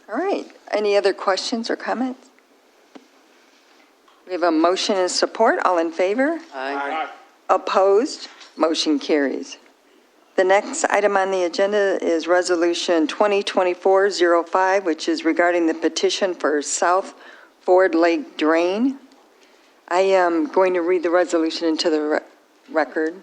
All right. Any other questions or comments? We have a motion and support. All in favor? Aye. Opposed? Motion carries. The next item on the agenda is Resolution 2024-05, which is regarding the petition for South Ford Lake Drain. I am going to read the resolution into the record.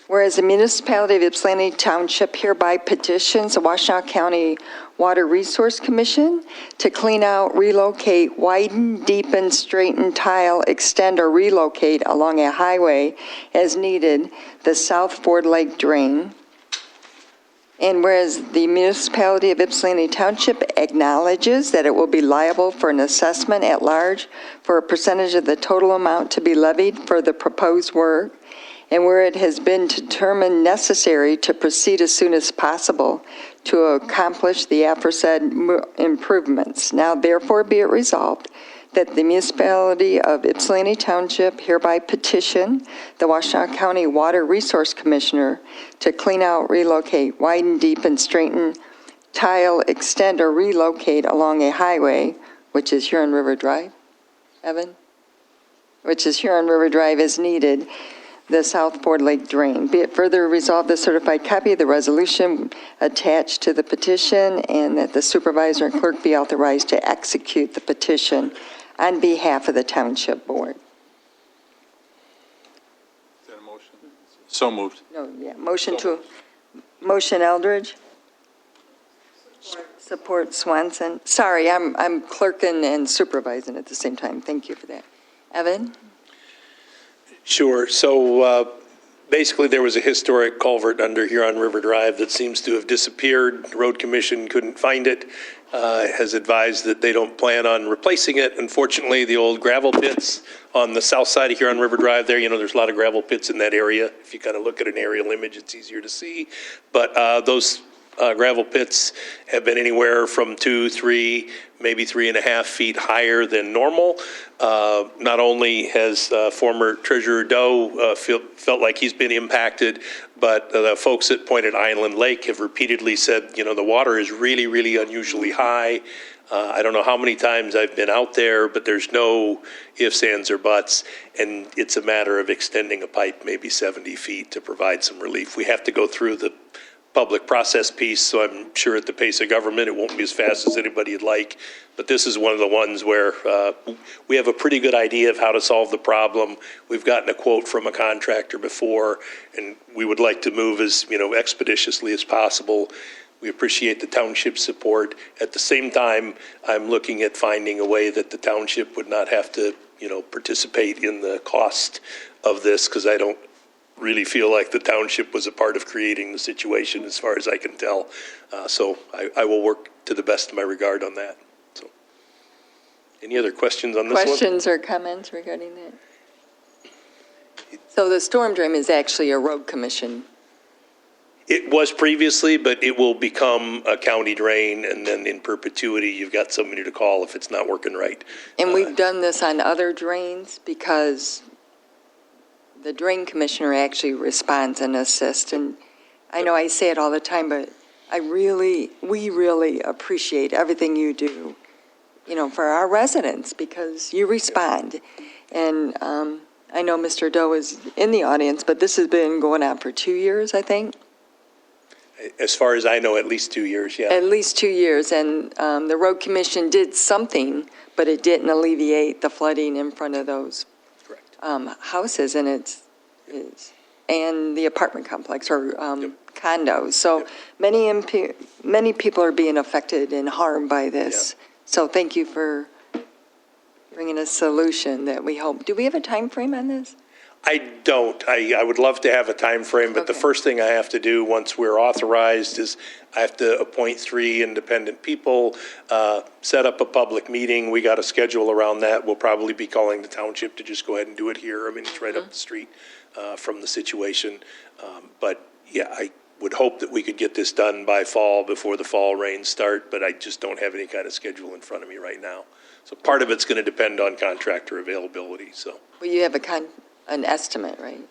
Whereas the municipality of Ypsilanti Township hereby petitions the Washtenaw County Water Resource Commission to clean out, relocate, widen, deepen, straighten, tile, extend, or relocate along a highway as needed the South Ford Lake Drain. And whereas the municipality of Ypsilanti Township acknowledges that it will be liable for an assessment at large for a percentage of the total amount to be levied for the proposed work, and where it has been determined necessary to proceed as soon as possible to accomplish the aforesaid improvements. Now therefore be it resolved that the municipality of Ypsilanti Township hereby petition the Washtenaw County Water Resource Commissioner to clean out, relocate, widen, deepen, straighten, tile, extend, or relocate along a highway, which is Huron River Drive, Evan? Which is Huron River Drive as needed, the South Ford Lake Drain. Be it further resolved, the certified copy of the resolution attached to the petition, and that the supervisor and clerk be authorized to execute the petition on behalf of the Township Board. Is that a motion? So moved. No, yeah, motion Eldridge. Support Swanson. Sorry, I'm clerking and supervising at the same time. Thank you for that. Evan? Sure. So basically there was a historic culvert under Huron River Drive that seems to have disappeared. The Road Commission couldn't find it, has advised that they don't plan on replacing it. Unfortunately, the old gravel pits on the south side of Huron River Drive there, there's a lot of gravel pits in that area. If you kind of look at an aerial image, it's easier to see. But those gravel pits have been anywhere from 2, 3, maybe 3.5 feet higher than normal. Not only has former Treasurer Doe felt like he's been impacted, but the folks at Pointed Island Lake have repeatedly said, the water is really, really unusually high. I don't know how many times I've been out there, but there's no ifs, ands, or buts, and it's a matter of extending a pipe maybe 70 feet to provide some relief. We have to go through the public process piece, so I'm sure at the pace of government it won't be as fast as anybody would like, but this is one of the ones where we have a pretty good idea of how to solve the problem. We've gotten a quote from a contractor before, and we would like to move as expeditiously as possible. We appreciate the township support. At the same time, I'm looking at finding a way that the township would not have to participate in the cost of this, because I don't really feel like the township was a part of creating the situation as far as I can tell. So I will work to the best of my regard on that. So, any other questions on this one? Questions or comments regarding that? So the storm drain is actually a road commission. It was previously, but it will become a county drain, and then in perpetuity you've got somebody to call if it's not working right. And we've done this on other drains because the drain commissioner actually responds and assists. And I know I say it all the time, but we really appreciate everything you do, for our residents, because you respond. And I know Mr. Doe is in the audience, but this has been going on for 2 years, I think. As far as I know, at least 2 years, yeah. At least 2 years. And the road commission did something, but it didn't alleviate the flooding in front of those houses, and and the apartment complex or condos. So many people are being affected and harmed by this. Yeah. So thank you for bringing a solution that we hope. Do we have a time frame on this? I don't. I would love to have a time frame, but the first thing I have to do once we're authorized is I have to appoint 3 independent people, set up a public meeting. We got a schedule around that. We'll probably be calling the township to just go ahead and do it here. I mean, it's right up the street from the situation. But yeah, I would hope that we could get this done by fall before the fall rains start, but I just don't have any kind of schedule in front of me right now. So part of it's going to depend on contractor availability. So. Well, you have an estimate, right?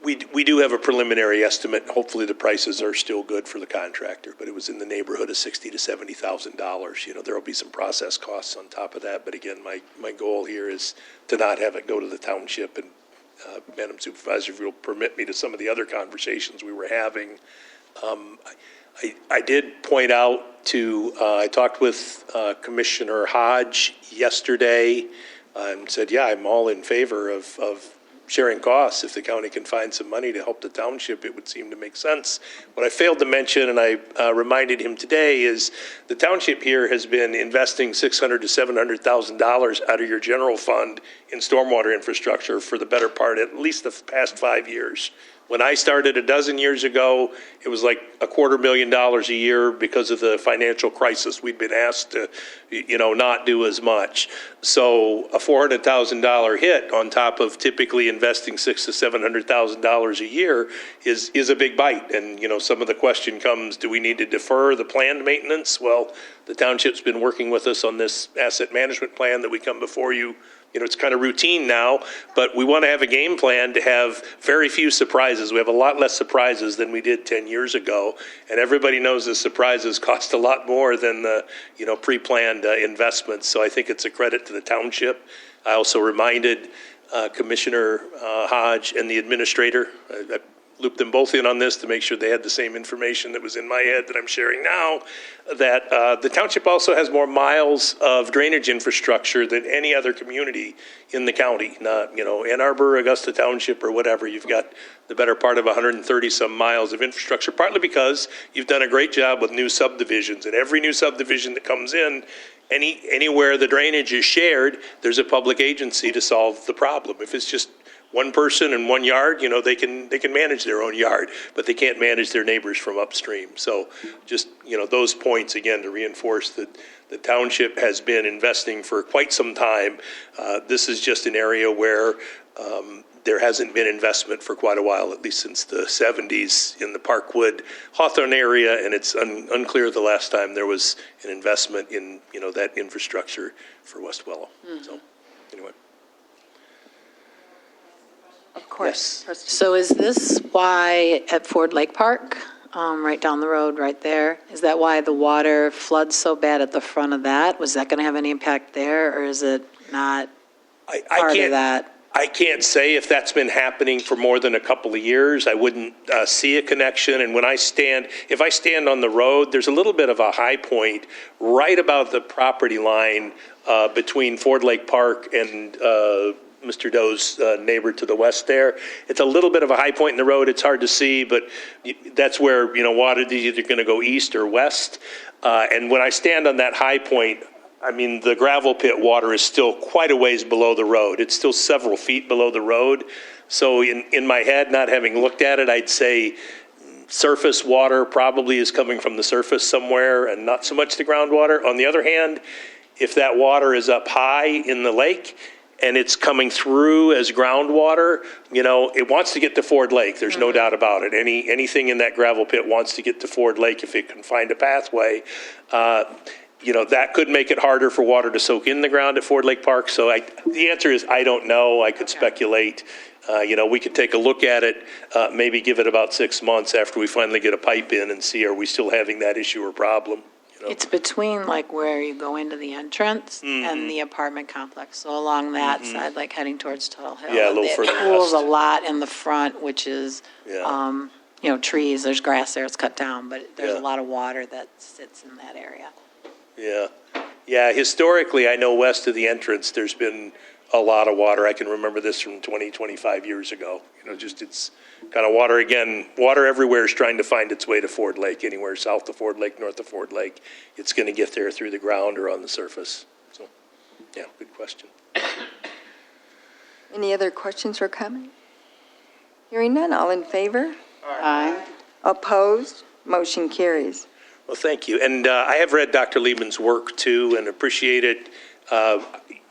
We do have a preliminary estimate. Hopefully, the prices are still good for the contractor, but it was in the neighborhood of $60,000 to $70,000. You know, there will be some process costs on top of that. But again, my goal here is to not have it go to the township. And Madam Supervisor, if you'll permit me to some of the other conversations we were having, I did point out to, I talked with Commissioner Hodge yesterday and said, yeah, I'm all in favor of sharing costs. If the county can find some money to help the township, it would seem to make sense. What I failed to mention, and I reminded him today, is the township here has been investing $600,000 to $700,000 out of your general fund in stormwater infrastructure for the better part, at least the past 5 years. When I started a dozen years ago, it was like $250,000 a year because of the financial crisis. We'd been asked to, not do as much. So a $400,000 hit on top of typically investing $600,000 to $700,000 a year is a big bite. And, some of the question comes, do we need to defer the planned maintenance? Well, the township's been working with us on this asset management plan that we come before you. It's kind of routine now, but we want to have a game plan to have very few surprises. We have a lot less surprises than we did 10 years ago, and everybody knows the surprises cost a lot more than the, pre-planned investments. So I think it's a credit to the township. I also reminded Commissioner Hodge and the administrator, I looped them both in on this to make sure they had the same information that was in my head that I'm sharing now, that the township also has more miles of drainage infrastructure than any other community in the county. Not, Ann Arbor, Augusta Township, or whatever. You've got the better part of 130 some miles of infrastructure, partly because you've done a great job with new subdivisions. And every new subdivision that comes in, anywhere the drainage is shared, there's a public agency to solve the problem. If it's just one person in one yard, they can manage their own yard, but they can't manage their neighbors from upstream. So just, those points, again, to reinforce that the township has been investing for quite some time. This is just an area where there hasn't been investment for quite a while, at least since the 70s in the Parkwood Hawthorne area, and it's unclear the last time there was an investment in, that infrastructure for West Willow. So anyway. Of course. Yes. So is this why at Ford Lake Park, right down the road, right there, is that why the water floods so bad at the front of that? Was that going to have any impact there, or is it not part of that? I can't say if that's been happening for more than a couple of years. I wouldn't see a connection. And when if I stand on the road, there's a little bit of a high point right about the property line between Ford Lake Park and Mr. Doe's neighbor to the west there. It's a little bit of a high point in the road. It's hard to see, but that's where, water is either going to go east or west. And when I stand on that high point, the gravel pit water is still quite a ways below the road. It's still several feet below the road. So in my head, not having looked at it, I'd say surface water probably is coming from the surface somewhere and not so much the groundwater. On the other hand, if that water is up high in the lake, and it's coming through as groundwater, it wants to get to Ford Lake. There's no doubt about it. Anything in that gravel pit wants to get to Ford Lake if it can find a pathway. That could make it harder for water to soak in the ground at Ford Lake Park. So the answer is I don't know. I could speculate. We could take a look at it, maybe give it about 6 months after we finally get a pipe in and see, are we still having that issue or problem? It's between where you go into the entrance and the apartment complex. So along that side, heading towards Tuttle Hill. Yeah, a little further It pools a west. lot in the front, which is, trees. There's grass there. It's cut down, but there's a lot of water that sits in that area. Yeah. Historically, I know west of the entrance, there's been a lot of water. I can remember this from 20, 25 years ago. It's kind of water everywhere is trying to find its way to Ford Lake, anywhere south of Ford Lake, north of Ford Lake. It's going to get there through the ground or on the surface. So, yeah, good question. Any other questions or comments? Hearing none, all in favor? Aye. Opposed? Motion carries. Well, thank you. And I have read Dr. Liebman's work, too, and appreciate it.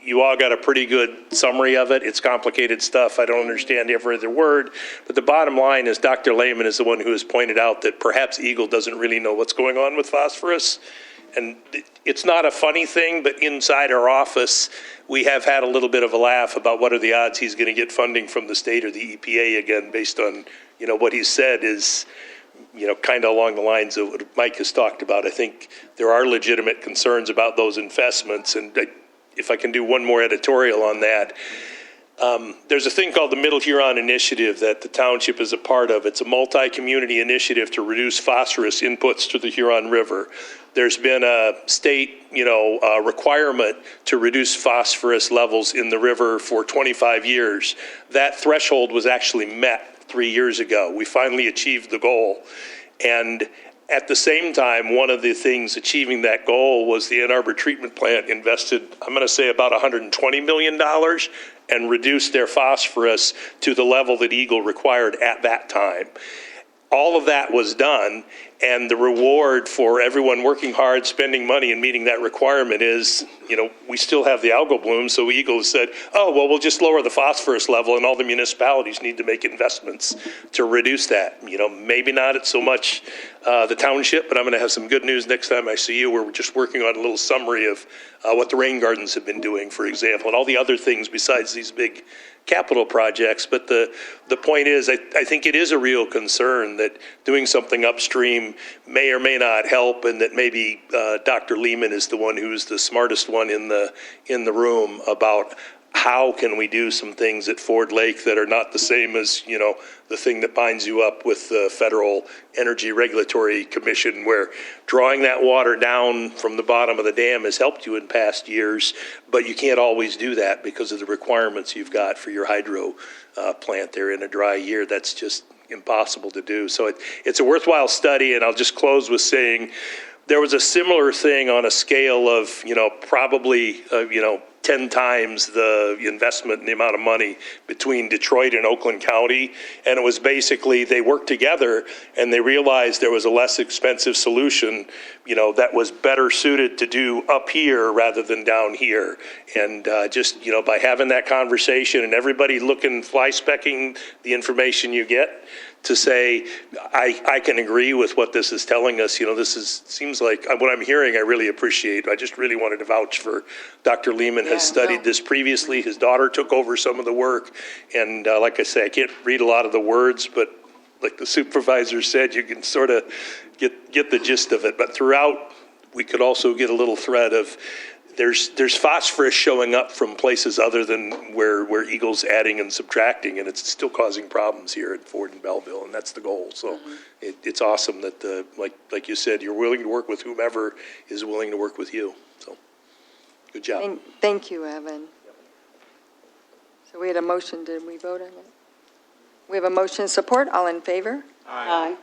You all got a pretty good summary of it. It's complicated stuff. I don't understand every other word. But the bottom line is Dr. Lehman is the one who has pointed out that perhaps Eagle doesn't really know what's going on with phosphorus. And it's not a funny thing, but inside our office, we have had a little bit of a laugh about what are the odds he's going to get funding from the state or the EPA again, based on, what he said is, kind of along the lines of what Mike has talked about. I think there are legitimate concerns about those investments. And if I can do one more editorial on that, there's a thing called the Middle Huron Initiative that the township is a part of. It's a multi-community initiative to reduce phosphorus inputs to the Huron River. There's been a state, requirement to reduce phosphorus levels in the river for 25 years. That threshold was actually met 3 years ago. We finally achieved the goal. And at the same time, one of the things achieving that goal was the Ann Arbor treatment plant invested, I'm going to say about $120 million and reduced their phosphorus to the level that Eagle required at that time. All of that was done, and the reward for everyone working hard, spending money, and meeting that requirement is, we still have the algal bloom, so Eagle said, we'll just lower the phosphorus level, and all the municipalities need to make investments to reduce that. Maybe not at so much the township, but I'm going to have some good news next time I see you. We're just working on a little summary of what the rain gardens have been doing, for example, and all the other things besides these big capital projects. But the point is, I think it is a real concern that doing something upstream may or may not help, and that maybe Dr. Lehman is the one who's the smartest one in the room about how can we do some things at Ford Lake that are not the same as, the thing that binds you up with the Federal Energy Regulatory Commission, where drawing that water down from the bottom of the dam has helped you in past years, but you can't always do that because of the requirements you've got for your hydro plant there in a dry year. That's just impossible to do. So it's a worthwhile study, and I'll just close with saying there was a similar thing on a scale of, probably, 10 times the investment and the amount of money between Detroit and Oakland County. And it was basically, they worked together and they realized there was a less expensive solution, that was better suited to do up here rather than down here. And just, by having that conversation and everybody fly-specking the information you get, to say, I can agree with what this is telling us. Seems like what I'm hearing, I really appreciate. I just really wanted to vouch for Dr. Lehman has studied this previously. His daughter took over some of the work. And like I say, I can't read a lot of the words, but like the supervisor said, you can sort of get the gist of it. But throughout, we could also get a little thread of, there's phosphorus showing up from places other than where Eagle's adding and subtracting, and it's still causing problems here at Ford and Belleville, and that's the goal. So it's awesome that, like you said, you're willing to work with whomever is willing to work with you. So good job. Thank you, Evan. So we had a motion. Did we vote on it? We have a motion and support. All in favor? Aye.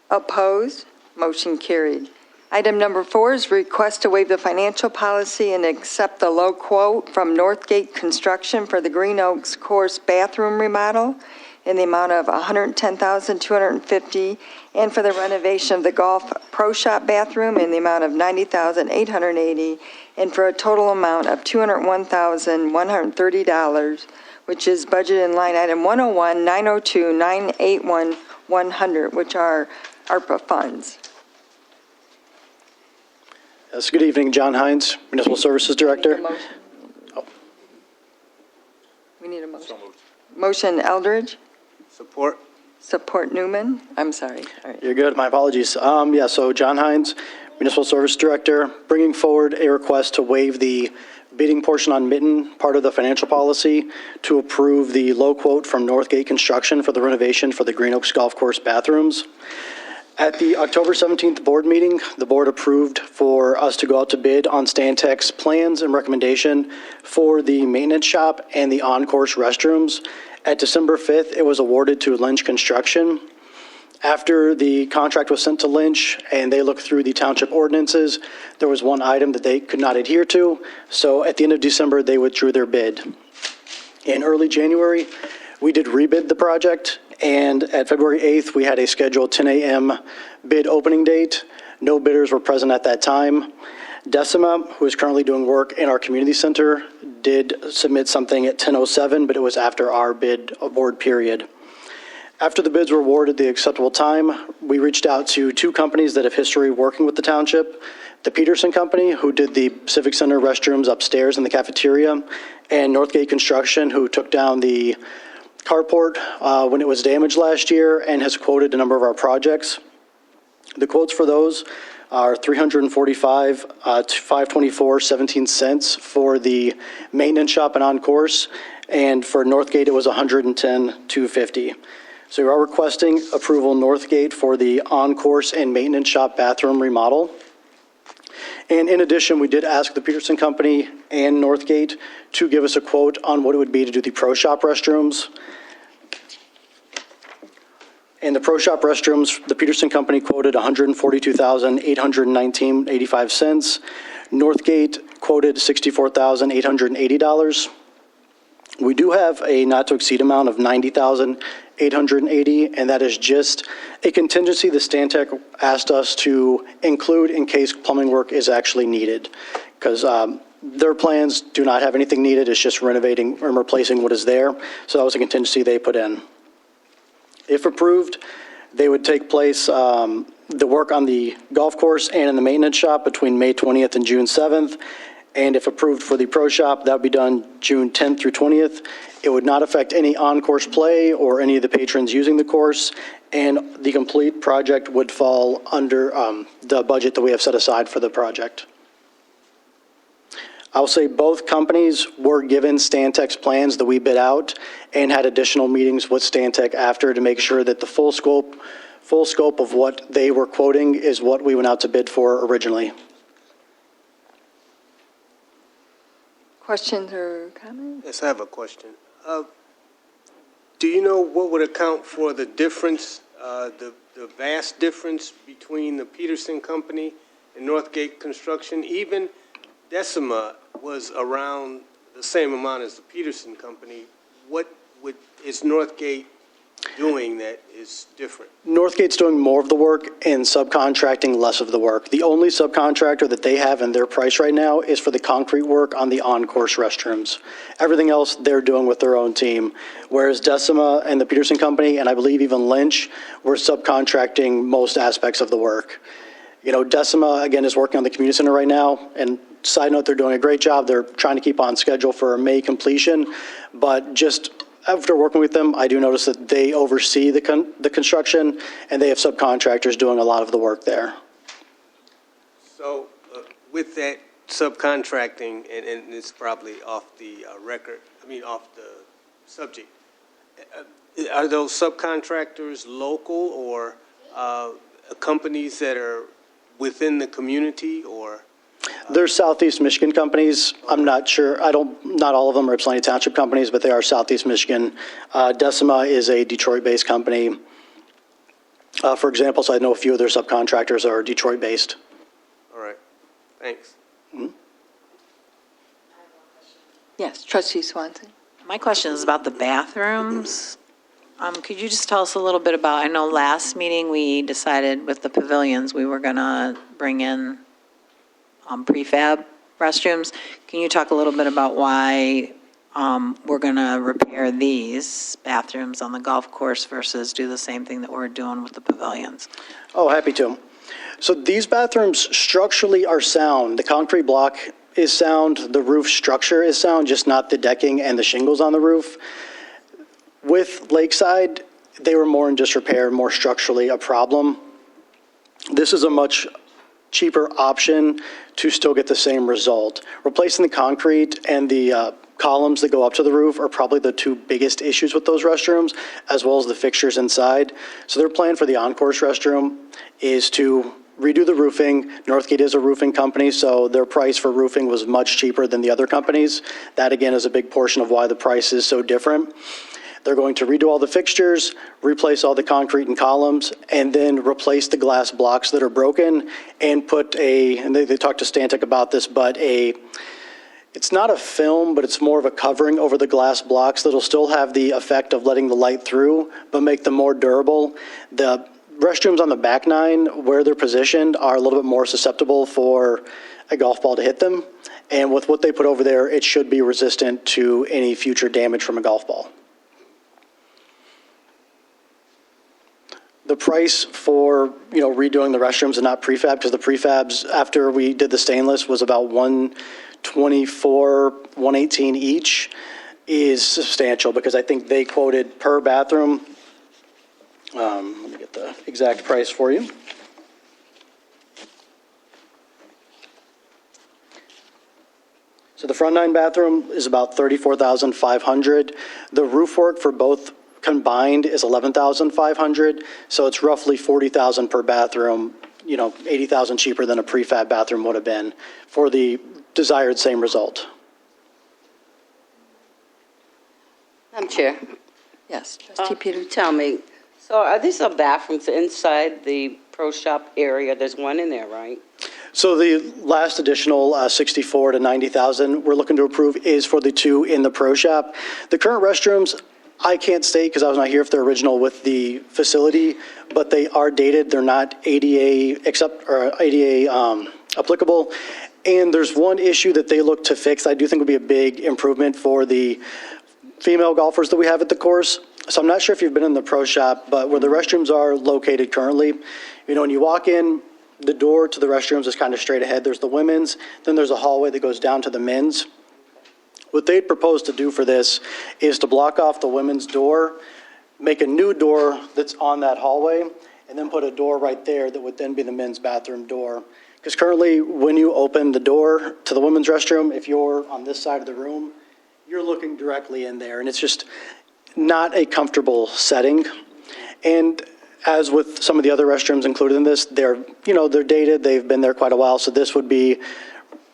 Opposed? Motion carried. Item number 4 is request to waive the financial policy and accept the low quote from Northgate Construction for the Green Oaks Course bathroom remodel in the amount of $110,250, and for the renovation of the Golf Pro Shop bathroom in the amount of $90,880, and for a total amount of $201,130, which is budgeted in line item 101-902-981-100, which are ARPA funds. Yes, good evening, John Hines, Municipal Services Director. We need a motion. So moved. Motion Eldridge, Support. support Newman. I'm sorry. All right. You're good, my apologies. So John Hines, Municipal Service Director, bringing forward a request to waive the bidding portion on Mitten, part of the financial policy, to approve the low quote from Northgate Construction for the renovation for the Green Oaks Golf Course bathrooms. At the October 17th board meeting, the board approved for us to go out to bid on Stantec's plans and recommendation for the maintenance shop and the on-course restrooms. At December 5th, it was awarded to Lynch Construction. After the contract was sent to Lynch and they looked through the township ordinances, there was one item that they could not adhere to. So at the end of December, they withdrew their bid. In early January, we did rebid the project, and at February 8th, we had a scheduled 10 a.m. bid opening date. No bidders were present at that time. Decima, who is currently doing work in our community center, did submit something at 10:07, but it was after our bid award period. After the bids were awarded the acceptable time, we reached out to 2 companies that have history working with the township. the Peterson Company, who did the Civic Center restrooms upstairs in the cafeteria, and Northgate Construction, who took down the carport when it was damaged last year and has quoted a number of our projects. The quotes for those are $345 to $524.17 for the maintenance shop and on-course, and for Northgate, it was $110,250. So we are requesting approval Northgate for the on-course and maintenance shop bathroom remodel. And in addition, we did ask the Peterson Company and Northgate to give us a quote on what it would be to do the Pro Shop restrooms. And the Pro Shop restrooms, the Peterson Company quoted $142,819.85. Northgate quoted $64,880. We do have a not-to-exceed amount of $90,880, and that is just a contingency the Stantec asked us to include in case plumbing work is actually needed, because their plans do not have anything needed. It's just renovating and replacing what is there. So that was a contingency they put in. If approved, they would take place, the work on the golf course and in the maintenance shop between May 20th and June 7th. And if approved for the Pro Shop, that would be done June 10th through 20th. It would not affect any on-course play or any of the patrons using the course, and the complete project would fall under the budget that we have set aside for the project. I'll say both companies were given Stantec's plans that we bid out and had additional meetings with Stantec after to make sure that the full scope of what they were quoting is what we went out to bid for originally. Questions or comments? Yes, I have a question. Do you know what would account for the difference, the vast difference between the Peterson Company and Northgate Construction? Even Decima was around the same amount as the Peterson Company. What is Northgate doing that is different? Northgate's doing more of the work and subcontracting less of the work. The only subcontractor that they have in their price right now is for the concrete work on the on-course restrooms. Everything else they're doing with their own team, whereas Decima and the Peterson Company, and I believe even Lynch, were subcontracting most aspects of the work. You know, Decima, again, is working on the community center right now, and side note, they're doing a great job. They're trying to keep on schedule for May completion, but just after working with them, I do notice that they oversee the construction, and they have subcontractors doing a lot of the work there. So with that subcontracting, and it's probably off the off the subject, are those subcontractors local or companies that are within the community, or? They're Southeast Michigan companies. I'm not sure. Not all of them are Ypsilanti Township companies, but they are Southeast Michigan. Decima is a Detroit-based company, for example, so I know a few of their subcontractors are Detroit-based. All right, thanks. Mm-hmm. Yes, trustee Swanson. My question is about the bathrooms. Could you just tell us a little bit about, I know last meeting we decided with the pavilions, we were going to bring in prefab restrooms. Can you talk a little bit about why we're going to repair these bathrooms on the golf course versus do the same thing that we're doing with the pavilions? Oh, happy to. So these bathrooms structurally are sound. The concrete block is sound. The roof structure is sound, just not the decking and the shingles on the roof. With Lakeside, they were more in disrepair, more structurally a problem. This is a much cheaper option to still get the same result. Replacing the concrete and the columns that go up to the roof are probably the two biggest issues with those restrooms, as well as the fixtures inside. So their plan for the on-course restroom is to redo the roofing. Northgate is a roofing company, so their price for roofing was much cheaper than the other companies. That, again, is a big portion of why the price is so different. They're going to redo all the fixtures, replace all the concrete and columns, and then replace the glass blocks that are broken and put and they talked to Stantec about this, but it's not a film, but it's more of a covering over the glass blocks that'll still have the effect of letting the light through, but make them more durable. The restrooms on the back nine, where they're positioned, are a little bit more susceptible for a golf ball to hit them. And with what they put over there, it should be resistant to any future damage from a golf ball. The price for, redoing the restrooms and not prefab, because the prefabs, after we did the stainless, was about $124, $118 each, is substantial, because I think they quoted per bathroom. Let me get the exact price for you. So the front 9 bathroom is about $34,500. The roof work for both combined is $11,500. So it's roughly $40,000 per bathroom, $80,000 cheaper than a prefab bathroom would have been for the desired same result. Madam Chair, Yes, trustee Peters. tell me, so are these some bathrooms inside the pro shop area? There's one in there, right? So the last additional 64 to 90,000 we're looking to approve is for the 2 in the pro shop. The current restrooms, I can't state because I was not here if they're original with the facility, but they are dated. They're not ADA applicable. And there's one issue that they look to fix I do think would be a big improvement for the female golfers that we have at the course. So I'm not sure if you've been in the pro shop, but where the restrooms are located currently, when you walk in, the door to the restrooms is kind of straight ahead. There's the women's, then there's a hallway that goes down to the men's. What they propose to do for this is to block off the women's door, make a new door that's on that hallway, and then put a door right there that would then be the men's bathroom door. Because currently, when you open the door to the women's restroom, if you're on this side of the room, you're looking directly in there, and it's just not a comfortable setting. And as with some of the other restrooms included in this, they're dated, they've been there quite a while, so this would be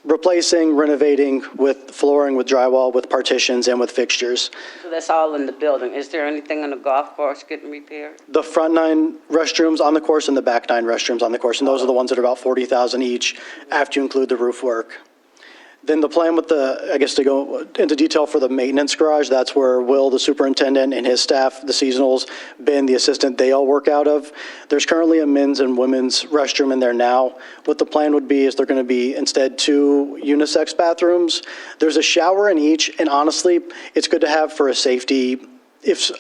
replacing, renovating with flooring, with drywall, with partitions, and with fixtures. So that's all in the building. Is there anything on the golf course getting repaired? The front 9 restrooms on the course and the back 9 restrooms on the course, and those are the ones that are about $40,000 each after you include the roof work. Then the plan with to go into detail for the maintenance garage, that's where Will, the superintendent, and his staff, the seasonals, Ben, the assistant, they all work out of. There's currently a men's and women's restroom in there now. What the plan would be is they're going to be instead 2 unisex bathrooms. There's a shower in each, and honestly, it's good to have for a safety. If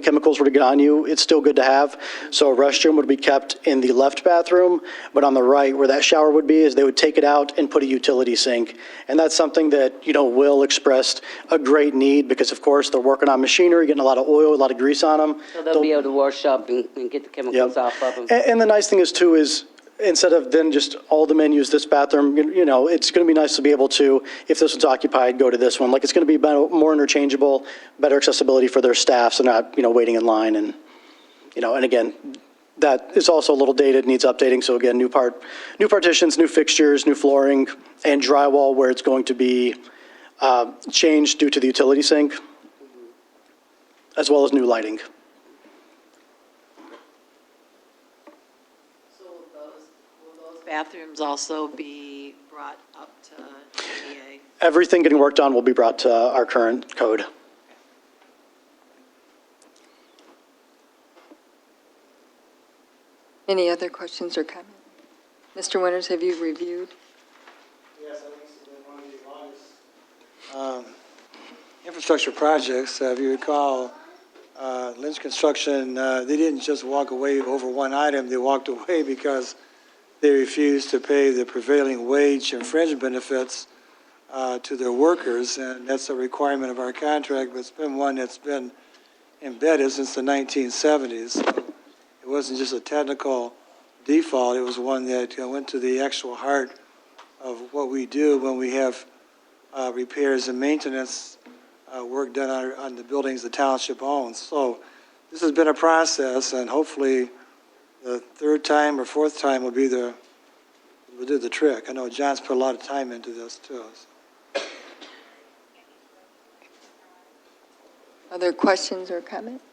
chemicals were to get on you, it's still good to have. So a restroom would be kept in the left bathroom, but on the right, where that shower would be, is they would take it out and put a utility sink. And that's something that, Will expressed a great need because, of course, they're working on machinery, getting a lot of oil, a lot of grease on them. So they'll be able to wash up and get the chemicals off of them? And the nice thing is, too, is instead of then just all the men use this bathroom, it's going to be nice to be able to, if this one's occupied, go to this one. Like, it's going to be more interchangeable, better accessibility for their staff, so not, waiting in line. And, and again, that is also a little dated, needs updating. So again, new partitions, new fixtures, new flooring, and drywall where it's going to be changed due to the utility sink, as well as new lighting. Bathrooms also be brought up to ADA? Everything getting worked on will be brought to our current code. Any other questions or comments? Mr. Winters, have you reviewed? Yes, I think it's been one of the longest infrastructure projects. If you recall, Lynch Construction, they didn't just walk away over one item. They walked away because they refused to pay the prevailing wage and fringe benefits to their workers, and that's a requirement of our contract, but it's been one that's been embedded since the 1970s. So it wasn't just a technical default, it was one that went to the actual heart of what we do when we have repairs and maintenance work done on the buildings the township owns. So this has been a process, and hopefully the 3rd time or 4th time will do the trick. I know John's put a lot of time into this too. So. Other questions or comments?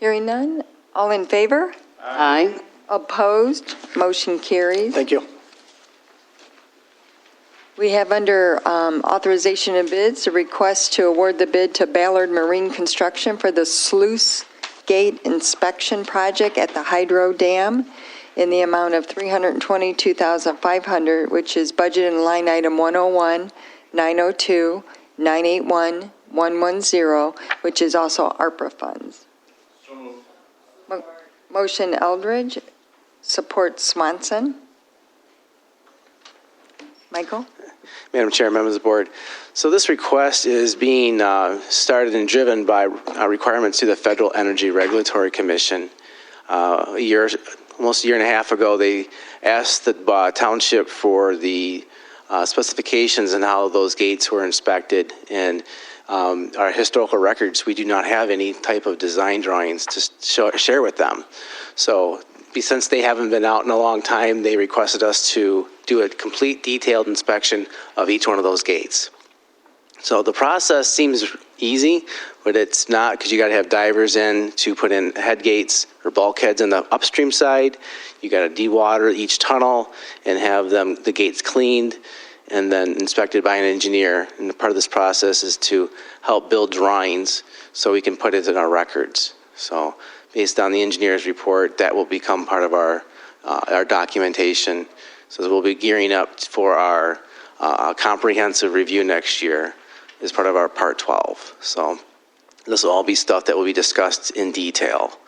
Hearing none, all in favor? Aye. Opposed? Motion carries. Thank you. We have under authorization of bids, a request to award the bid to Ballard Marine Construction for the sluice gate inspection project at the Hydro Dam in the amount of $322,500, which is budgeted in line item 101-902-981-110, which is also ARPA funds. Motion Eldridge, support Swanson. Michael? Madam Chair, members of the board. So this request is being started and driven by requirements to the Federal Energy Regulatory Commission. Almost a year and a half ago, they asked the township for the specifications and how those gates were inspected. And our historical records, we do not have any type of design drawings to share with them. So since they haven't been out in a long time, they requested us to do a complete detailed inspection of each one of those gates. So the process seems easy, but it's not, because you got to have divers in to put in head gates or bulkheads in the upstream side. You got to dewater each tunnel and have the gates cleaned and then inspected by an engineer. And part of this process is to help build drawings so we can put it in our records. So based on the engineer's report, that will become part of our documentation. So we'll be gearing up for our comprehensive review next year as part of our Part 12. So this will all be stuff that will be discussed in detail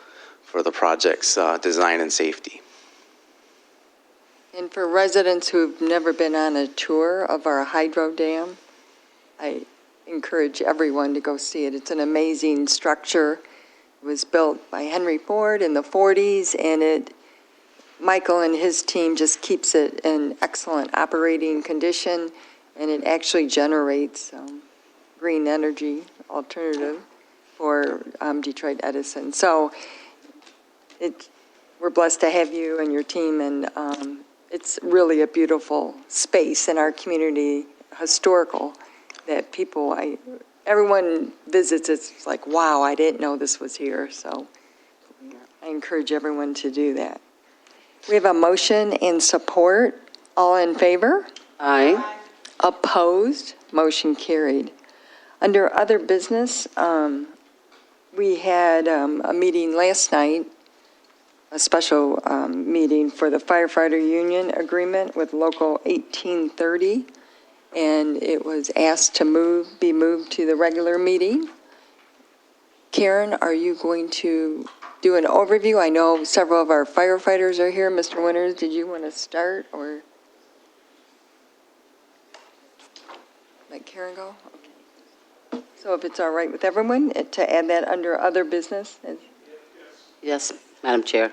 for the project's design and safety. And for residents who've never been on a tour of our hydro dam, I encourage everyone to go see it. It's an amazing structure. It was built by Henry Ford in the 40s, and Michael and his team just keeps it in excellent operating condition, and it actually generates green energy alternative for Detroit Edison. So we're blessed to have you and your team, and it's really a beautiful space in our community, historical, that everyone visits. It's like, wow, I didn't know this was here. So I encourage everyone to do that. We have a motion and support. All in favor? Aye. Opposed? Motion carried. Under other business, we had a meeting last night, a special meeting for the firefighter union agreement with Local 1830, and it was asked to be moved to the regular meeting. Karen, are you going to do an overview? I know several of our firefighters are here. Mr. Winters, did you want to start or let Karen go? Okay. So if it's all right with everyone to add that under other business? Yes, Madam Chair.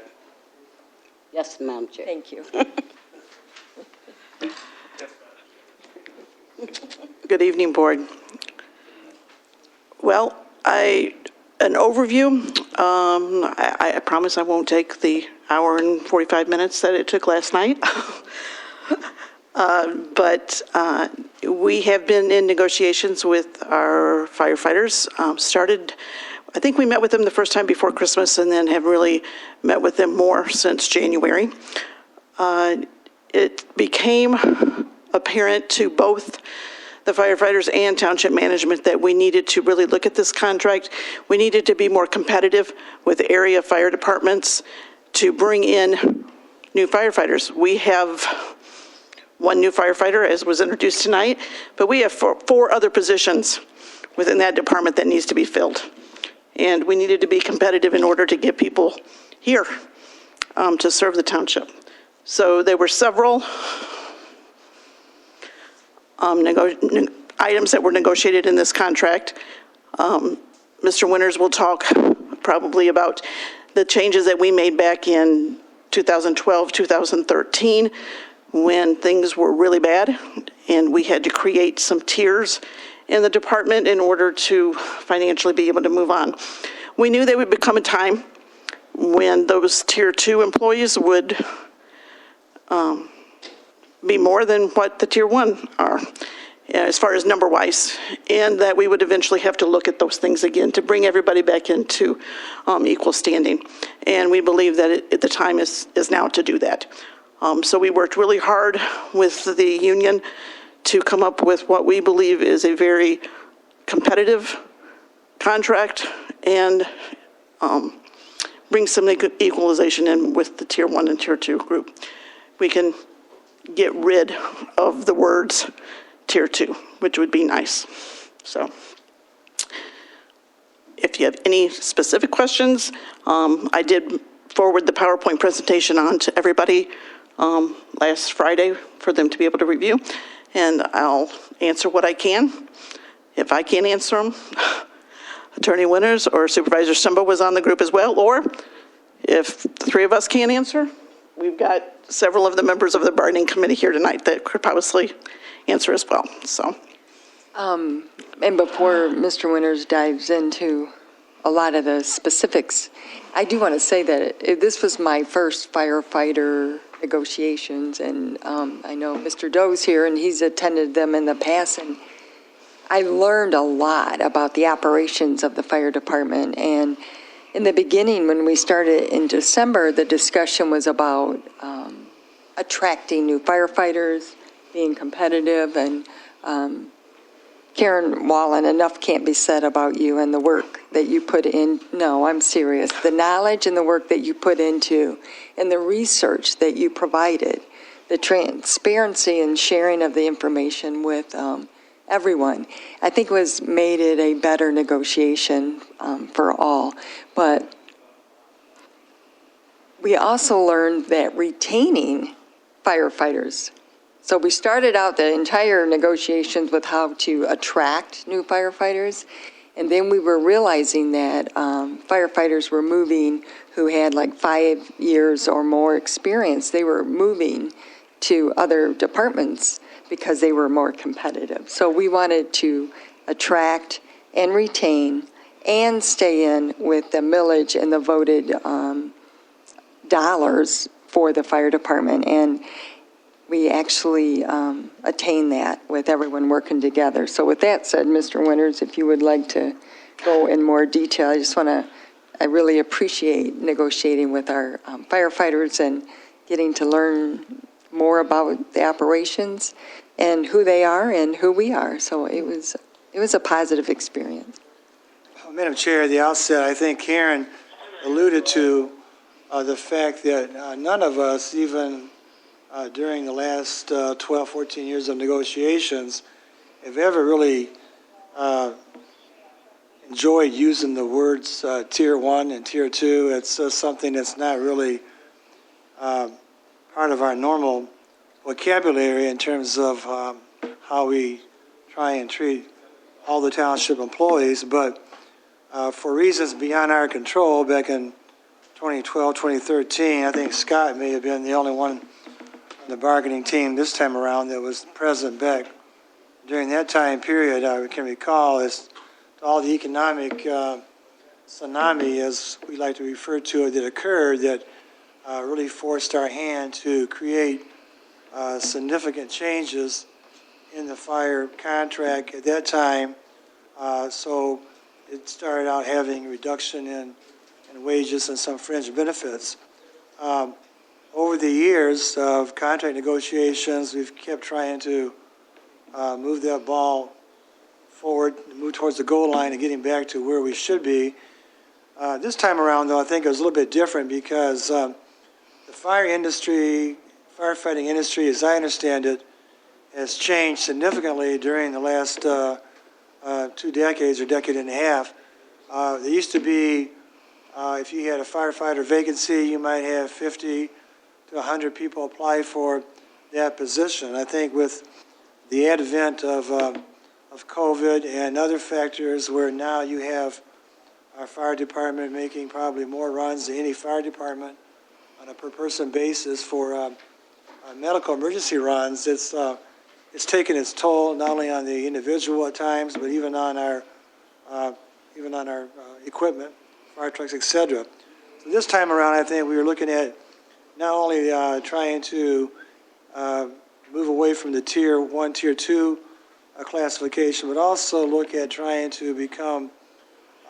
Yes, Madam Chair. Thank you. Good evening, Board. Well, an overview. I promise I won't take the hour and 45 minutes that it took last night. But we have been in negotiations with our firefighters. I think we met with them the first time before Christmas and then have really met with them more since January. It became apparent to both the firefighters and township management that we needed to really look at this contract. We needed to be more competitive with area fire departments to bring in new firefighters. We have one new firefighter, as was introduced tonight, but we have four other positions within that department that needs to be filled. And we needed to be competitive in order to get people here to serve the township. So there were several items that were negotiated in this contract. Mr. Winters will talk probably about the changes that we made back in 2012, 2013, when things were really bad, and we had to create some tiers in the department in order to financially be able to move on. We knew there would become a time when those Tier 2 employees would be more than what the Tier 1 are, as far as number-wise, and that we would eventually have to look at those things again to bring everybody back into equal standing. And we believe that the time is now to do that. So we worked really hard with the union to come up with what we believe is a very competitive contract and bring some equalization in with the Tier 1 and Tier 2 group. We can get rid of the words Tier 2, which would be nice. So if you have any specific questions, I did forward the PowerPoint presentation on to everybody last Friday for them to be able to review. And I'll answer what I can. If I can't answer them, Attorney Winters or Supervisor Stumbo was on the group as well. Or if the three of us can't answer, we've got several of the members of the bargaining committee here tonight that could possibly answer as well. So. And before Mr. Winters dives into a lot of the specifics, I do want to say that this was my first firefighter negotiations, and I know Mr. Doe's here, and he's attended them in the past, and I learned a lot about the operations of the fire department. And in the beginning, when we started in December, the discussion was about attracting new firefighters, being competitive, and Karen Wallen, enough can't be said about you and the work that you put in. No, I'm serious. The knowledge and the work that you put into and the research that you provided, the transparency and sharing of the information with everyone, I think made it a better negotiation for all. But we also learned that retaining firefighters. So we started out the entire negotiations with how to attract new firefighters, and then we were realizing that firefighters were moving who had like 5 years or more experience. They were moving to other departments because they were more competitive. So we wanted to attract and retain and stay in with the millage and the voted dollars for the fire department. And we actually attained that with everyone working together. So with that said, Mr. Winters, if you would like to go in more detail, I really appreciate negotiating with our firefighters and getting to learn more about the operations and who they are and who we are. So it was a positive experience. Madam Chair, at the outset, I think Karen alluded to the fact that none of us, even during the last 12, 14 years of negotiations, have ever really enjoyed using the words Tier 1 and Tier 2. It's something that's not really part of our normal vocabulary in terms of how we try and treat all the township employees. But for reasons beyond our control, back in 2012, 2013, I think Scott may have been the only one on the bargaining team this time around that was present back during that time period. I can recall as all the economic tsunami, as we like to refer to it, that occurred that really forced our hand to create significant changes in the fire contract at that time. So it started out having a reduction in wages and some fringe benefits. Over the years of contract negotiations, we've kept trying to move that ball forward, move towards the goal line and getting back to where we should be. This time around, though, I think it was a little bit different because the firefighting industry, as I understand it, has changed significantly during the last 2 decades or decade and a half. There used to be, if you had a firefighter vacancy, you might have 50 to 100 people apply for that position. I think with the advent of COVID and other factors where now you have our fire department making probably more runs than any fire department on a per person basis for medical emergency runs, it's taken its toll not only on the individual at times, but even on our equipment, fire trucks, etc. So this time around, I think we were looking at not only trying to move away from the Tier 1, Tier 2 classification, but also look at trying to become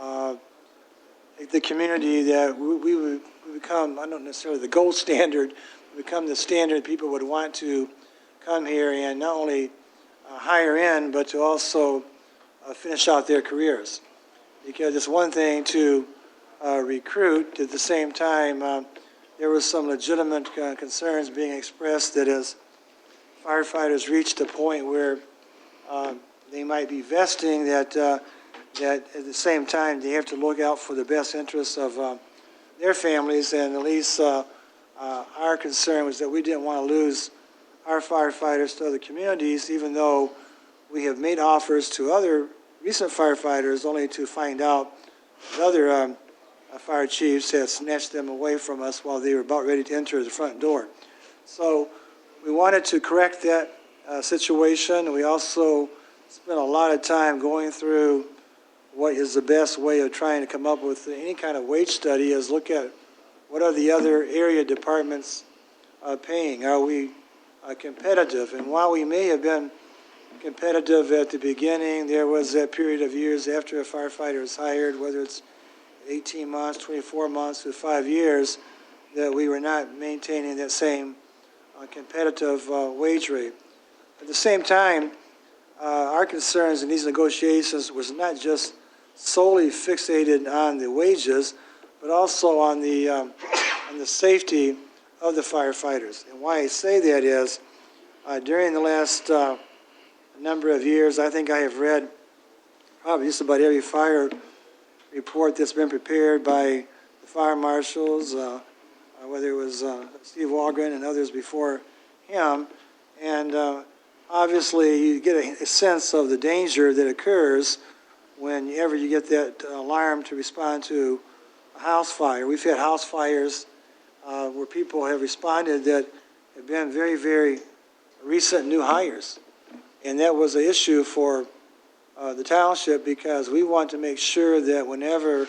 the community that we would become, not necessarily the gold standard, become the standard people would want to come here and not only hire in, but to also finish out their careers. Because it's one thing to recruit, at the same time, there was some legitimate concerns being expressed that as firefighters reached a point where they might be vesting, that at the same time they have to look out for the best interests of their families, and at least our concern was that we didn't want to lose our firefighters to other communities, even though we have made offers to other recent firefighters, only to find out that other fire chiefs had snatched them away from us while they were about ready to enter the front door. So we wanted to correct that situation. We also spent a lot of time going through what is the best way of trying to come up with any kind of wage study, is look at what are the other area departments paying. Are we competitive? And while we may have been competitive at the beginning, there was that period of years after a firefighter is hired, whether it's 18 months, 24 months, to 5 years, that we were not maintaining that same competitive wage rate. At the same time, our concerns in these negotiations was not just solely fixated on the wages, but also on the safety of the firefighters. And why I say that is, during the last number of years, I think I have read probably just about every fire report that's been prepared by the fire marshals, whether it was Steve Walgren and others before him. And obviously, you get a sense of the danger that occurs whenever you get that alarm to respond to a house fire. We've had house fires where people have responded that have been very, very recent new hires. And that was an issue for the township, because we want to make sure that whenever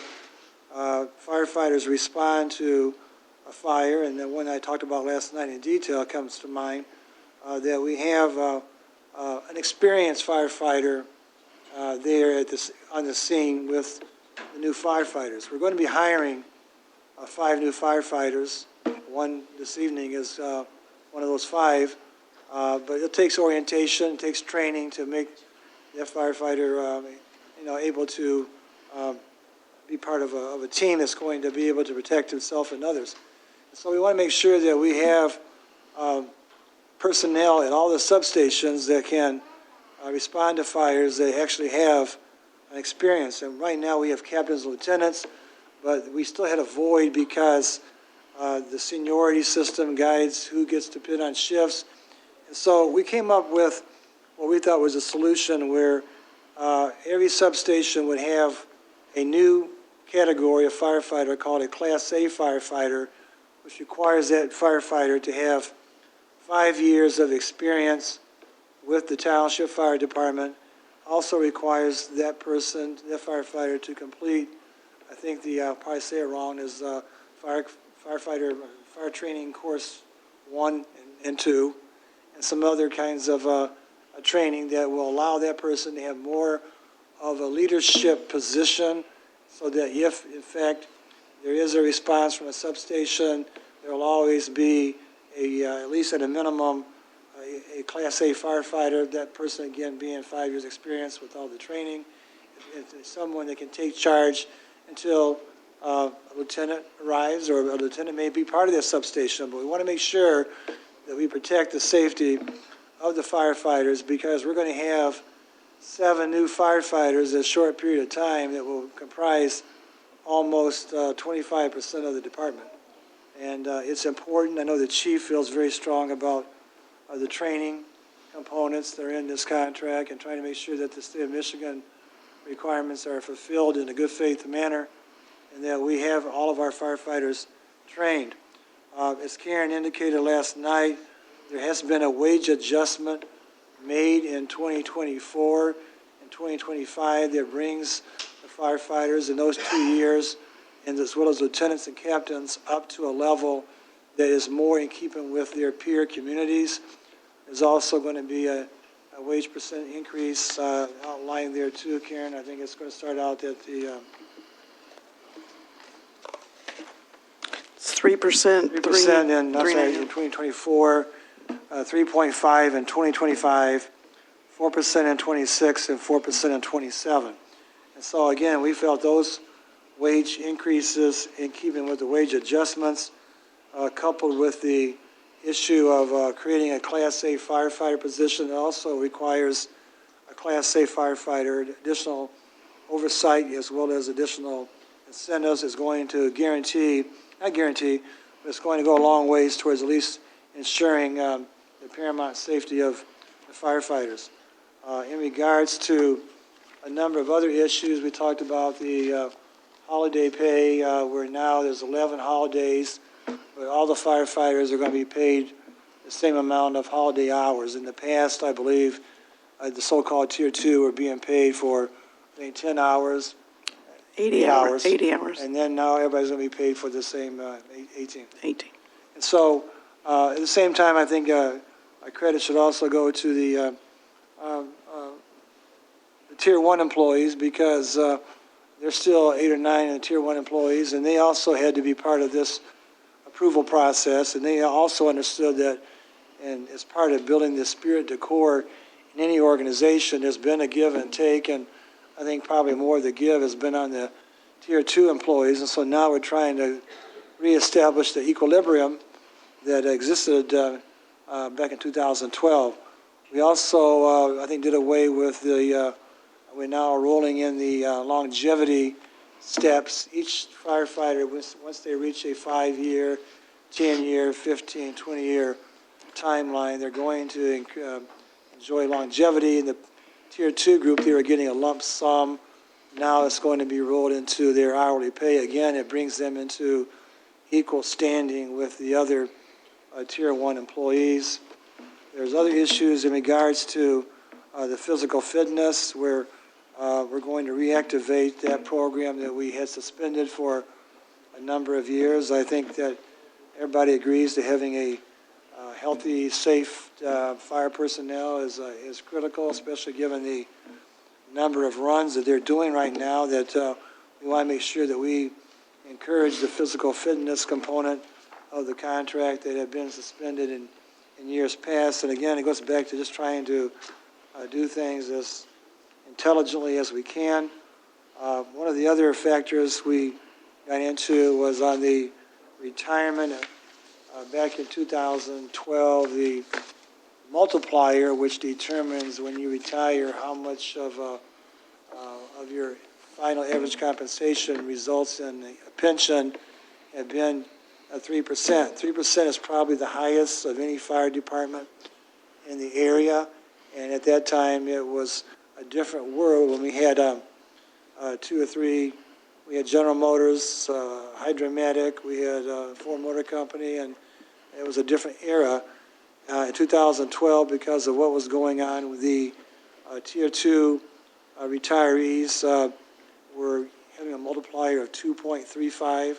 firefighters respond to a fire, and the one I talked about last night in detail comes to mind, that we have an experienced firefighter there on the scene with the new firefighters. We're going to be hiring 5 new firefighters. One this evening is one of those 5. But it takes orientation, it takes training to make that firefighter, able to be part of a team that's going to be able to protect himself and others. So we want to make sure that we have personnel at all the substations that can respond to fires that actually have an experience. And right now we have captains and lieutenants, but we still had a void because the seniority system guides who gets to put on shifts. And so we came up with what we thought was a solution where every substation would have a new category of firefighter called a Class A firefighter, which requires that firefighter to have 5 years of experience with the Township Fire Department. Also requires that person, that firefighter, to complete, I think I'll probably say it wrong, is fire training course 1 and 2, and some other kinds of training that will allow that person to have more of a leadership position, so that if, in fact, there is a response from a substation, there will always be at least at a minimum, a Class A firefighter, that person, again, being 5 years experience with all the training. It's someone that can take charge until a lieutenant arrives, or a lieutenant may be part of that substation. But we want to make sure that we protect the safety of the firefighters, because we're going to have 7 new firefighters in a short period of time that will comprise almost 25% of the department. And it's important. I know the chief feels very strong about the training components that are in this contract, and trying to make sure that the state of Michigan requirements are fulfilled in a good faith manner, and that we have all of our firefighters trained. As Karen indicated last night, there has been a wage adjustment made in 2024 and 2025 that brings the firefighters in those 2 years, and as well as lieutenants and captains, up to a level that is more in keeping with their peer communities. There's also going to be a wage percent increase outlined there too, Karen. I think it's going to start out at the 3%. 3% in 2024, 3.5 in 2025, 4% in 26, and 4% in 27. And so again, we felt those wage increases, in keeping with the wage adjustments, coupled with the issue of creating a Class A firefighter position that also requires a Class A firefighter, additional oversight as well as additional incentives is going to not guarantee, but it's going to go a long ways towards at least ensuring the paramount safety of the firefighters. In regards to a number of other issues, we talked about the holiday pay, where now there's 11 holidays, but all the firefighters are going to be paid the same amount of holiday hours. In the past, I believe, the so-called Tier 2 were being paid for, I think, 10 hours. 80 hours. 80 hours. And then now everybody's going to be paid for the same 18. 18. And so, at the same time, I think our credit should also go to the Tier 1 employees, because there's still 8 or 9 in the Tier 1 employees, and they also had to be part of this approval process, and they also understood that, and as part of building the spirit de corps in any organization, there's been a give and take, and I think probably more of the give has been on the Tier 2 employees, and so now we're trying to reestablish the equilibrium that existed back in 2012. We also, I think, did away with the, we're now rolling in the longevity steps. Each firefighter, once they reach a 5-year, 10-year, 15, 20-year timeline, they're going to enjoy longevity. In the Tier 2 group, they were getting a lump sum. Now it's going to be rolled into their hourly pay. Again, it brings them into equal standing with the other Tier 1 employees. There's other issues in regards to the physical fitness, where we're going to reactivate that program that we had suspended for a number of years. I think that everybody agrees that having a healthy, safe fire personnel is critical, especially given the number of runs that they're doing right now, that we want to make sure that we encourage the physical fitness component of the contract that had been suspended in years past. And again, it goes back to just trying to do things as intelligently as we can. One of the other factors we got into was on the retirement. Back in 2012, the multiplier, which determines when you retire how much of your final average compensation results in a pension, had been 3%. 3% is probably the highest of any fire department in the area, and at that time it was a different world when we had 2 or 3. We had General Motors, Hydromatic, we had Ford Motor Company, and it was a different era. In 2012, because of what was going on with the Tier 2 retirees, were having a multiplier of 2.35.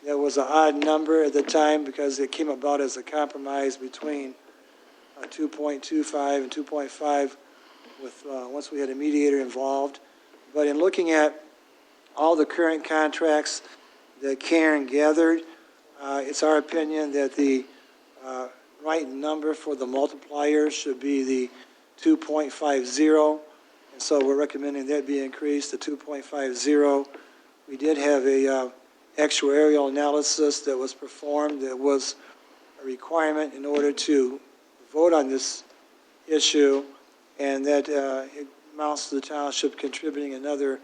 That was an odd number at the time because it came about as a compromise between 2.25 and 2.5 with once we had a mediator involved. But in looking at all the current contracts that Karen gathered, it's our opinion that the right number for the multiplier should be the 2.50, and so we're recommending that be increased to 2.50. We did have a actuarial analysis that was performed that was a requirement in order to vote on this issue, and that it amounts to the township contributing another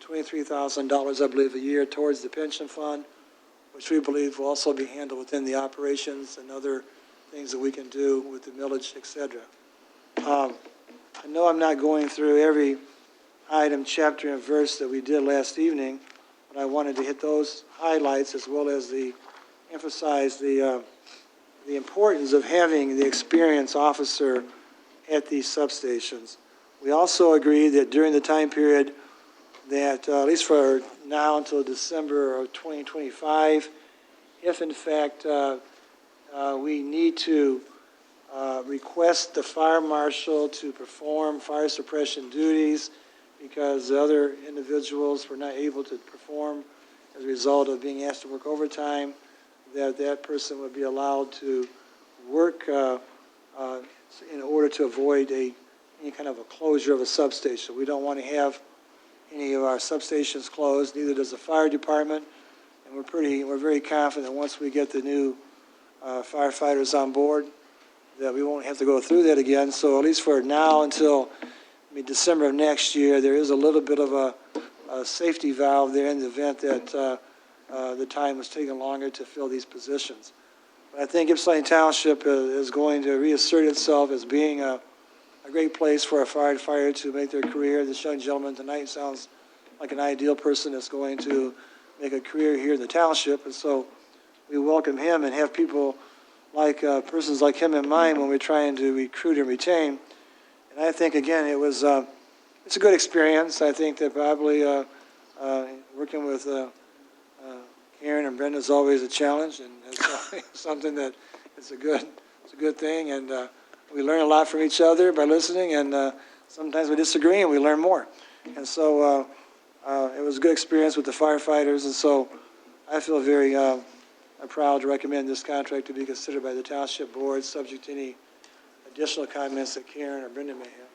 $23,000, I believe, a year towards the pension fund, which we believe will also be handled within the operations and other things that we can do with the millage, et cetera. I know I'm not going through every item, chapter, and verse that we did last evening, but I wanted to hit those highlights as well as emphasize the importance of having the experienced officer at these substations. We also agree that during the time period that, at least for now until December of 2025, if in fact we need to request the fire marshal to perform fire suppression duties because the other individuals were not able to perform as a result of being asked to work overtime, that person would be allowed to work in order to avoid any kind of a closure of a substation. We don't want to have any of our substations closed, neither does the fire department, and we're very confident once we get the new firefighters on board that we won't have to go through that again. So at least for now until December of next year, there is a little bit of a safety valve there in the event that the time was taking longer to fill these positions. But I think Ypsilanti Township is going to reassert itself as being a great place for a firefighter to make their career. This young gentleman tonight sounds like an ideal person that's going to make a career here in the township, and so we welcome him and have people like persons like him in mind when we're trying to recruit and retain. And I think, again, it's a good experience. I think that probably working with Karen and Brenda is always a challenge, and it's always something that it's a good thing. And we learn a lot from each other by listening, and sometimes we disagree and we learn more. And so it was a good experience with the firefighters, and so I feel very proud to recommend this contract to be considered by the Township Board, subject to any additional comments that Karen or Brenda may have.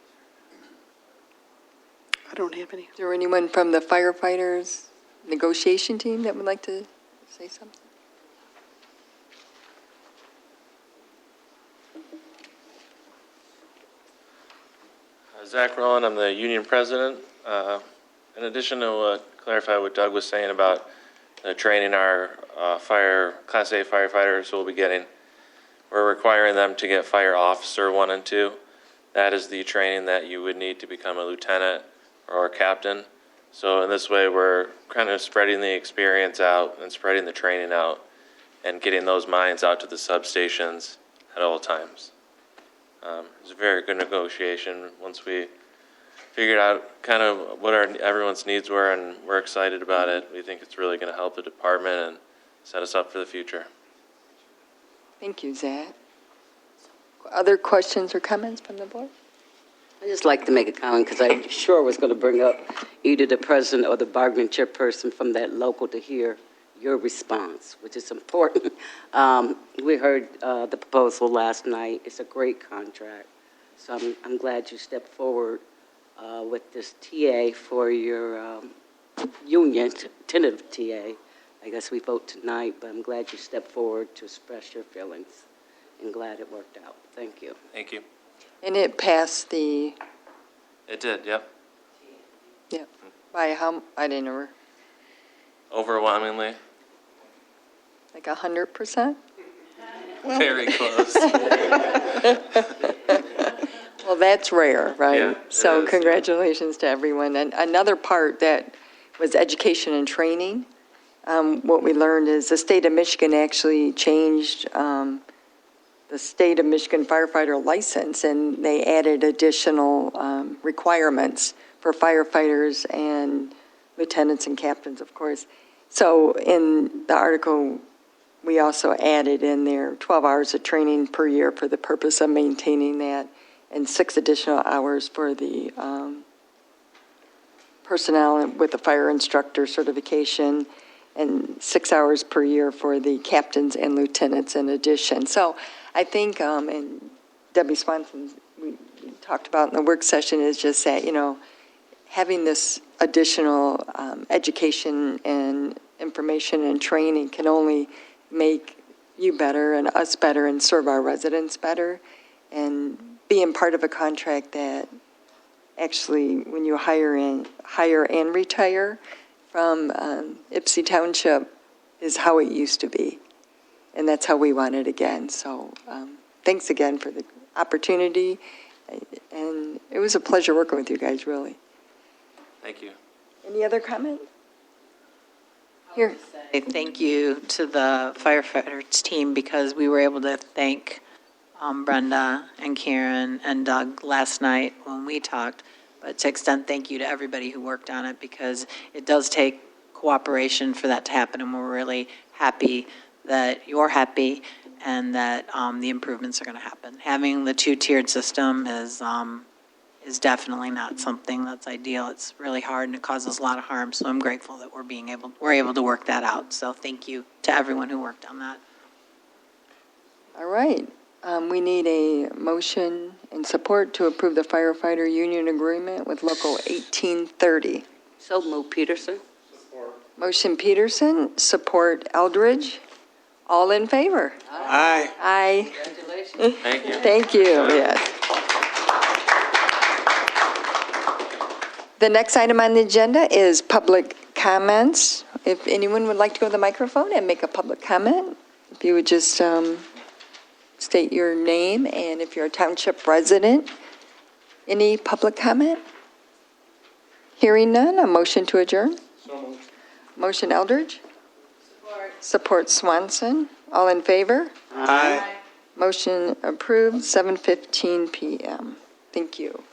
I don't have any. Is there anyone from the firefighters negotiation team that would like to say something? Zach Rowan, I'm the union president. In addition to clarify what Doug was saying about training our Class A firefighters will be getting, we're requiring them to get Fire Officer 1 and 2. That is the training that you would need to become a lieutenant or a captain. So in this way, we're kind of spreading the experience out and spreading the training out and getting those minds out to the substations at all times. It was a very good negotiation once we figured out kind of what everyone's needs were, and we're excited about it. We think it's really going to help the department and set us up for the future. Thank you, Zach. Other questions or comments from the board? I'd just like to make a comment because I sure was going to bring up either the president or the bargaining chairperson from that local to hear your response, which is important. We heard the proposal last night. It's a great contract. So I'm glad you stepped forward with this TA for your union, tentative TA. I guess we vote tonight, but I'm glad you stepped forward to express your feelings, and glad it worked out. Thank you. Thank you. And it passed the, It did, yep. by how, I didn't know, Overwhelmingly. like 100%? Very close. Well, that's rare, right? Yeah, it So is. congratulations to everyone. And another part that was education and training. What we learned is the state of Michigan actually changed the state of Michigan firefighter license, and they added additional requirements for firefighters and lieutenants and captains, of course. So in the article, we also added in there 12 hours of training per year for the purpose of maintaining that, and 6 additional hours for the personnel with the fire instructor certification, and 6 hours per year for the captains and lieutenants in addition. So I think, and Debbie Swanson, we talked about in the work session, is just that, having this additional education and information and training can only make you better and us better and serve our residents better. And being part of a contract that actually, when you hire and retire from Ypsi Township, is how it used to be. And that's how we want it again. So thanks again for the opportunity. And it was a pleasure working with you guys, really. Thank you. Any other comment? Here. Thank you to the firefighters team, because we were able to thank Brenda and Karen and Doug last night when we talked, but to extend thank you to everybody who worked on it, because it does take cooperation for that to happen, and we're really happy that you're happy and that the improvements are going to happen. Having the 2-tiered system is definitely not something that's ideal. It's really hard and it causes a lot of harm, so I'm grateful that we're able to work that out. So thank you to everyone who worked on that. All right. We need a motion and support to approve the firefighter union agreement with Local 1830. So move, Peterson. Motion Peterson, support Eldridge. All in favor? Aye. Aye. Congratulations. Thank you. Thank you, yes. The next item on the agenda is public comments. If anyone would like to go to the microphone and make a public comment, if you would just state your name and if you're a township resident. Any public comment? Hearing none, a motion to adjourn? Motion Eldridge? Support Swanson. All in favor? Aye. Motion approved, 7:15 PM. Thank you.